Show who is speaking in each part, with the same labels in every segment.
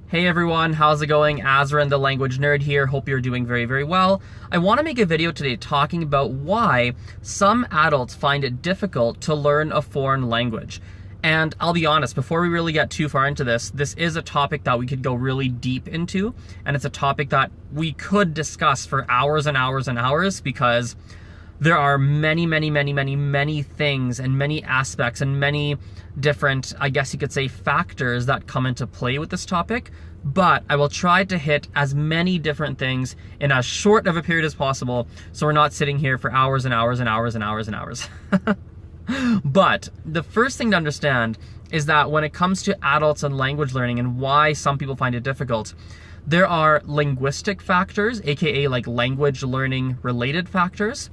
Speaker 1: Hey everyone, how's it going? Azren, the language nerd here. Hope you're doing very, very well. I want to make a video today talking about why some adults find it difficult to learn a foreign language. And I'll be honest, before we really get too far into this is a topic that we could go really deep into, and it's a topic that we could discuss for hours and hours and hours because there are many things and many aspects and many different, I guess you could say, factors that come into play with this topic. But I will try to hit as many different things in as short of a period as possible so we're not sitting here for hours and hours and hours and hours and hours. But the first thing to understand is that when it comes to adults and language learning and why some people find it difficult, there are linguistic factors, aka like language learning related factors.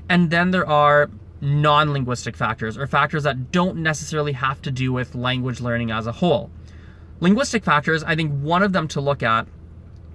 Speaker 1: And then there are non-linguistic factors, or factors that don't necessarily have to do with language learning as a whole. Linguistic factors, I think one of them to look at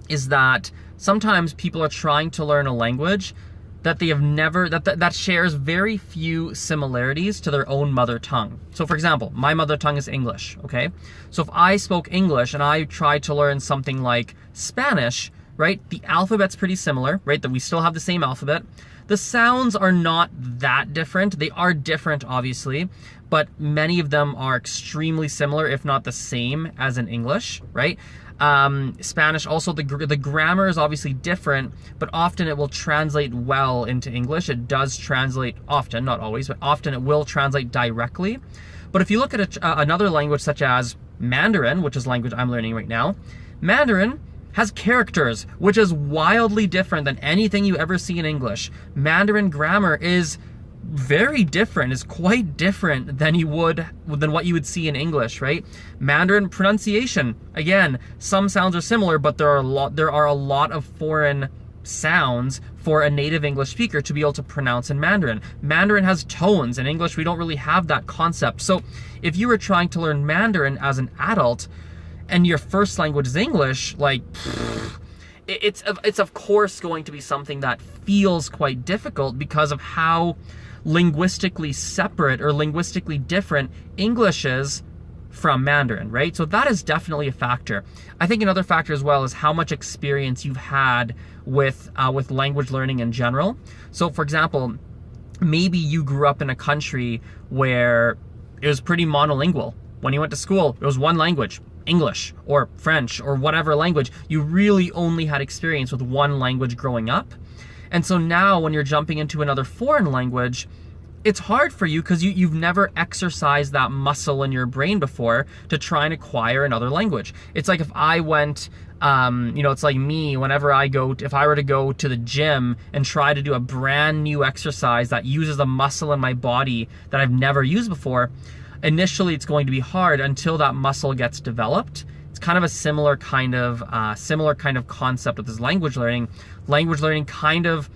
Speaker 1: is that sometimes people are trying to learn a language that they have never, that shares very few similarities to their own mother tongue. So for example, my mother tongue is English, okay? So if I spoke English and I tried to learn something like Spanish, right? The alphabet's pretty similar, right? That we still have the same alphabet. The sounds are not that different. They are different, obviously, but many of them are extremely similar, if not the same as in English, right? Spanish, also the grammar is obviously different, but often it will translate well into English. It does translate often, not always, but often it will translate directly. But if you look at another language such as Mandarin, which is the language I'm learning right now, Mandarin has characters, which is wildly different than anything you ever see in English. Mandarin grammar is very different, is quite different than what you would see in English, right? Mandarin pronunciation, again, some sounds are similar, but there are a lot of foreign sounds for a native English speaker to be able to pronounce in Mandarin. Mandarin has tones. In English, we don't really have that concept. So if you were trying to learn Mandarin as an adult, and your first language is English, like, it's of course going to be something that feels quite difficult because of how linguistically separate or linguistically different English is from Mandarin, right? So that is definitely a factor. I think another factor as well is how much experience you've had with language learning in general. So for example, maybe you grew up in a country where it was pretty monolingual. When you went to school, it was one language. English or French or whatever language. You really only had experience with one language growing up. And so now when you're jumping into another foreign language, it's hard for you because you've never exercised that muscle in your brain before to try and acquire another language. It's like if I went, it's like me, if I were to go to the gym and try to do a brand new exercise that uses a muscle in my body that I've never used before, initially it's going to be hard until that muscle gets developed. It's kind of a similar kind of concept with this language learning. Language learning kind of,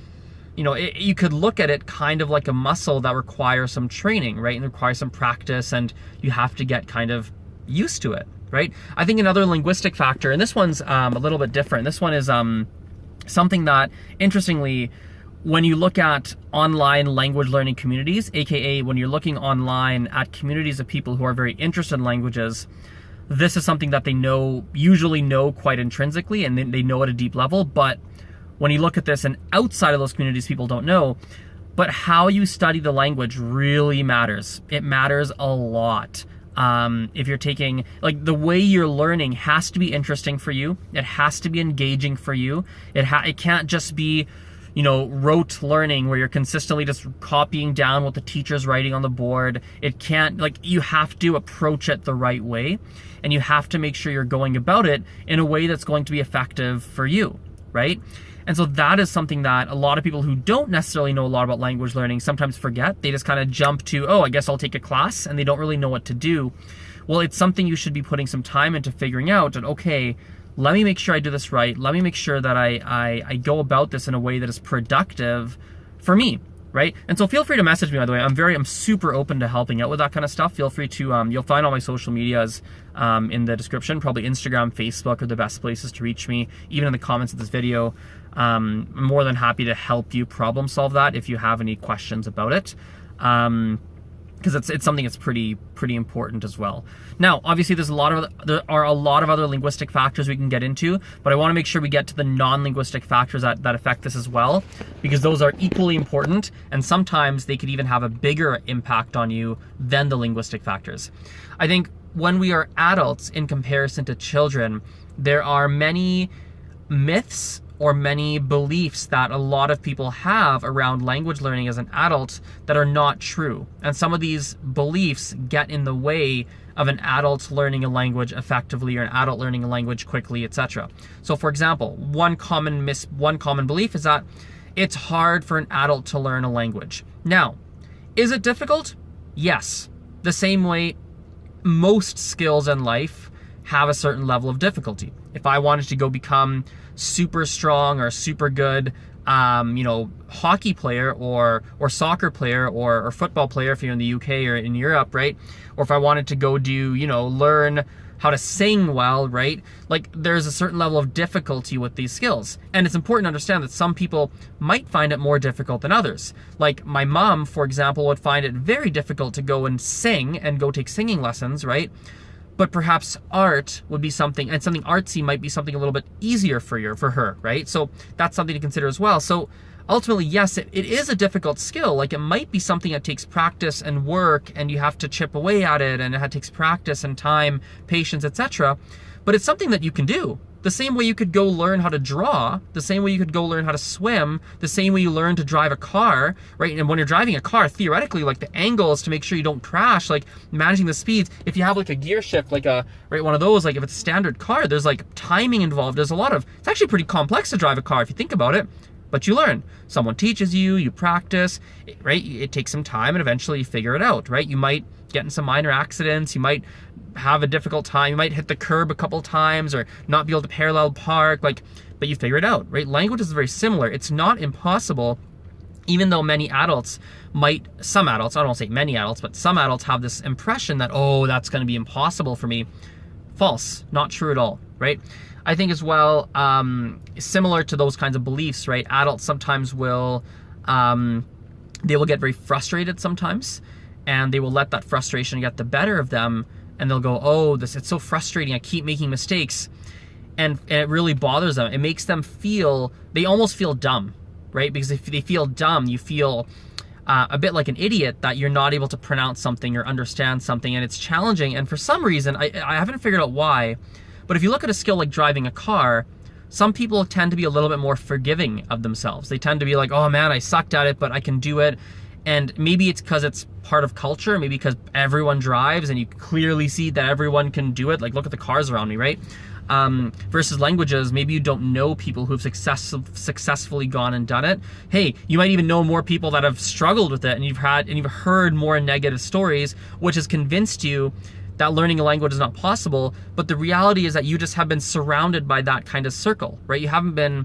Speaker 1: you could look at it kind of like a muscle that requires some training, right? And requires some practice, and you have to get kind of used to it, right? I think another linguistic factor, and this one's a little bit different. This one is something that, interestingly, when you look at online language learning communities, aka when you're looking online at communities of people who are very interested in languages, this is something that they usually know quite intrinsically, and they know at a deep level. But when you look at this and outside of those communities, people don't know. But how you study the language really matters. It matters a lot. If you're taking, like, the way you're learning has to be interesting for you. It has to be engaging for you. It can't just be rote learning where you're consistently just copying down what the teacher's writing on the board. It can't, you have to approach it the right way, and you have to make sure you're going about it in a way that's going to be effective for you, right? And so that is something that a lot of people who don't necessarily know a lot about language learning sometimes forget. They just kind of jump to, I guess I'll take a class, and they don't really know what to do. Well, it's something you should be putting some time into figuring out, and okay, let me make sure I do this right. Let me make sure that I go about this in a way that is productive for me, right? And so feel free to message me, by the way. I'm super open to helping out with that kind of stuff. Feel free to, you'll find all my social medias in the description. Probably Instagram, Facebook are the best places to reach me. Even in the comments of this video, I'm more than happy to help you problem solve that if you have any questions about it. because it's something that's pretty important as well. Now, obviously, there are a lot of other linguistic factors we can get into, but I want to make sure we get to the non-linguistic factors that affect this as well, because those are equally important, and sometimes they could even have a bigger impact on you than the linguistic factors. I think when we are adults in comparison to children, there are many myths or many beliefs that a lot of people have around language learning as an adult that are not true. And some of these beliefs get in the way of an adult learning a language effectively or an adult learning a language quickly, etc. So for example, one common belief is that it's hard for an adult to learn a language. Now, is it difficult? Yes. The same way most skills in life have a certain level of difficulty. If I wanted to go become super strong or super good, hockey player or soccer player or football player if you're in the UK or in Europe, right? Or if I wanted to go do, learn how to sing well, right? Like there's a certain level of difficulty with these skills. And it's important to understand that some people might find it more difficult than others. Like my mom, for example, would find it very difficult to go and sing and go take singing lessons, right? But perhaps art would be something, and something artsy might be something a little bit easier for her, right? So that's something to consider as well. So ultimately, yes, it is a difficult skill. Like it might be something that takes practice and work, and you have to chip away at it, and it takes practice and time, patience, etc. But it's something that you can do. The same way you could go learn how to draw, the same way you could go learn how to swim, the same way you learn to drive a car, right? And when you're driving a car, theoretically, like the angles to make sure you don't crash, like managing the speeds. If you have like a gear shift, like one of those, like if it's a standard car, there's like timing involved. There's it's actually pretty complex to drive a car if you think about it, but you learn. Someone teaches you, you practice, right? It takes some time and eventually you figure it out, right? You might get in some minor accidents, you might have a difficult time, you might hit the curb a couple times or not be able to parallel park, but you figure it out, right? Language is very similar. It's not impossible, even though some adults, I don't say many adults, but some adults have this impression that, oh, that's going to be impossible for me. False, not true at all, right? I think as well, similar to those kinds of beliefs, right? Adults sometimes they will get very frustrated sometimes, and they will let that frustration get the better of them, and they'll go, oh, it's so frustrating, I keep making mistakes, and it really bothers them. It makes them they almost feel dumb, right? Because if they feel dumb, you feel a bit like an idiot that you're not able to pronounce something or understand something, and it's challenging. And for some reason, I haven't figured out why, but if you look at a skill like driving a car, some people tend to be a little bit more forgiving of themselves. They tend to be like, oh man, I sucked at it, but I can do it. And maybe it's because it's part of culture, maybe because everyone drives and you clearly see that everyone can do it. Like, look at the cars around me, right? Versus languages, maybe you don't know people who've successfully gone and done it. Hey, you might even know more people that have struggled with it, and you've heard more negative stories, which has convinced you that learning a language is not possible. But the reality is that you just have been surrounded by that kind of circle, right? You haven't been...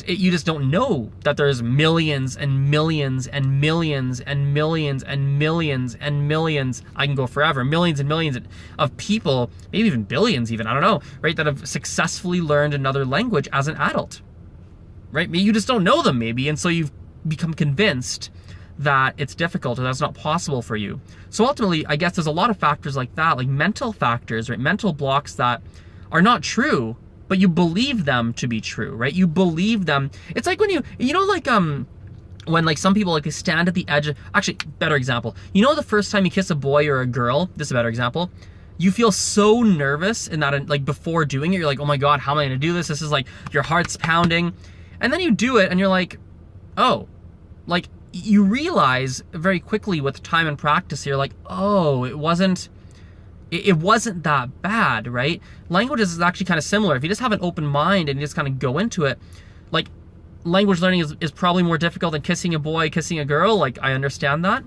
Speaker 1: you just don't know that there's millions and millions and millions and millions and millions and millions, I can go forever, millions and millions of people, maybe even billions even, I don't know, right, that have successfully learned another language as an adult, right? You just don't know them maybe, and so you've become convinced that it's difficult or that's not possible for you. So ultimately, I guess there's a lot of factors like that, like mental factors, right? Mental blocks that are not true, but you believe them to be true, right? You believe them. It's like when when like some people, like they stand at the edge of, actually, better example. You know the first time you kiss a boy or a girl, this is a better example, you feel so nervous in that, like before doing it, you're like, oh my God, how am I gonna do this? This is like, your heart's pounding. And then you do it and you're like, oh, like you realize very quickly with time and practice, you're like, oh, it wasn't that bad, right? Languages is actually kind of similar. If you just have an open mind and you just kind of go into it, like language learning is probably more difficult than kissing a boy, kissing a girl. Like I understand that,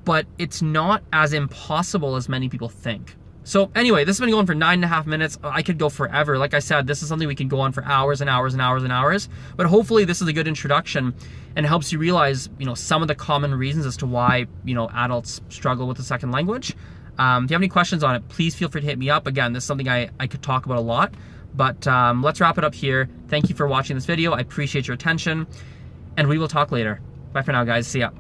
Speaker 1: but it's not as impossible as many people think. So anyway, this has been going for 9.5 minutes. I could go forever. Like I said, this is something we can go on for hours and hours and hours and hours, but hopefully this is a good introduction and helps you realize, some of the common reasons as to why, adults struggle with the second language. If you have any questions on it, please feel free to hit me up. Again, this is something I could talk about a lot, but let's wrap it up here. Thank you for watching this video. I appreciate your attention, and we will talk later. Bye for now, guys. See ya.